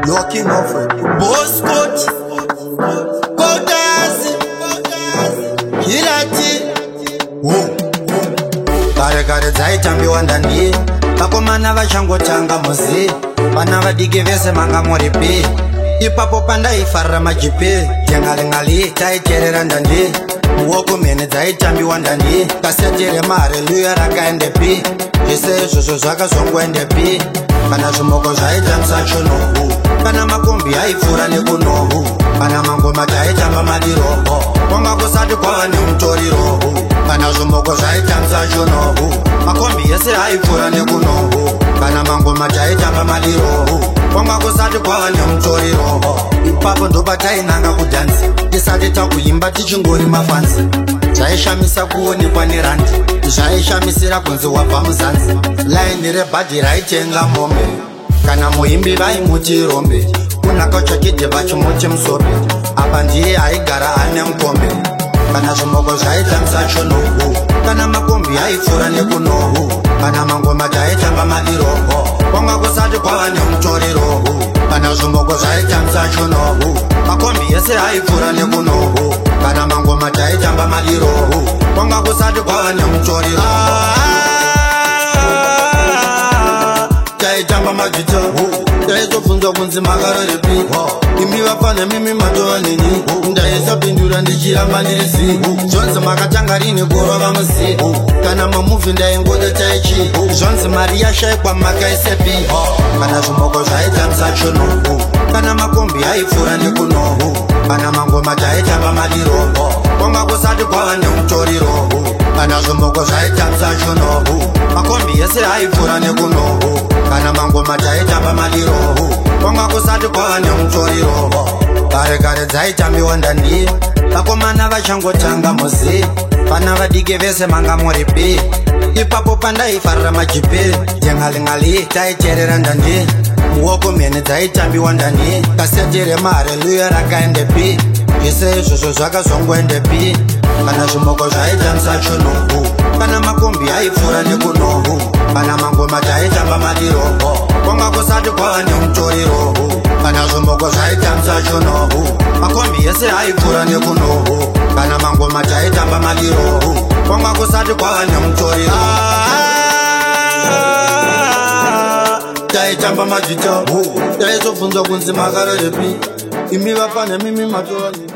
Looking off Boss Coach Kodazi Hilati Kare dzaitambiwa ndani vakomana vachangotanga muzi vana vadiki vese manga muripi ipapo pandaifarira majipi tengalingali taicherera ndandi muoko mhene dzaitambiwa ndandi kasetere mahaleluya rakaendepi zvese izvozvo zvakazongoendepi kana zvimoko zvaitambisa chonohu kana makombi aipfuura nekunohu kana mangoma taitamba madiroho kwanga kusati kwava nemutorirohu kana zvimoko zvaitambisa chonohu makombi yese aipfuura nekunohu kana mangoma taitamba madirohu kwanga kusati kwava nemutoriroho ipapo ndopatainanga kudhanzi tisati takuimba tichingori mafanzi zvaishamisa kuonekwa nerandi zvaishamisira kunzi wabva muzanzi laini rebhadhi raitenga mombe kana muimbi vaimuti rombe unakatsvakidhe vachimuti musobe apa ndiye aigara ane mukombe kana zvimoko zvaitamisa chonohu kana makombi aipfuura nekunohu kana mangoma taitamba madiroho kwanga kusati kwava nemutorirohu kana zvimoko zvaitamisa chonohu makombi yese aipfuura nekunohu kana mangoma taitamba madirohu kwanga kusati kwava nemutorirohu taitamba majita taitobvunzwa kunzi makarorepi imi vafana mimi matova neni ndaisapindura ndichiramba ndirizi zvonzi makatanga rini kurova muzi kana mamuvhi ndaingoda taichi zvonzi mari yashaikwa makaisepi kana zvimoko zvaitambisa chonohu kana makombi aipfuura nekunohu kana mangoma taitamba madiroho kwanga kusati kwava nemutorirohu kana zvimoko zvaitambisa chonohu makombi yese aipfuura nekunohu kana mangoma taitamba madirohu kwanga kusati kwava nemutoriroho kare dzaitambiwa ndandi vakomana vachangotanga muzi vana vadiki vese manga muripi ipapo pandaifarira majipi tengalingali taiterera ndandi muoko mhene dzaitambiwa ndani kasetere mahaleluya rakaendepi zvese izvozvo zvakazongoendepi kana zvimoko zvaitamisa chonohu kana makombi aipfuura nekunohu kana mangoma taitamba madiroho kwanga kusati kwava nemutorirohu kana zvimoko zvaitamisa chonohu makombi yese aipfuura nekunohu kana mangoma taitamba madirohu kwanga kusati kwava nemutorirohu taitamba majita taizobvunzwa kunzi makarorepi imi vafana mimi matorani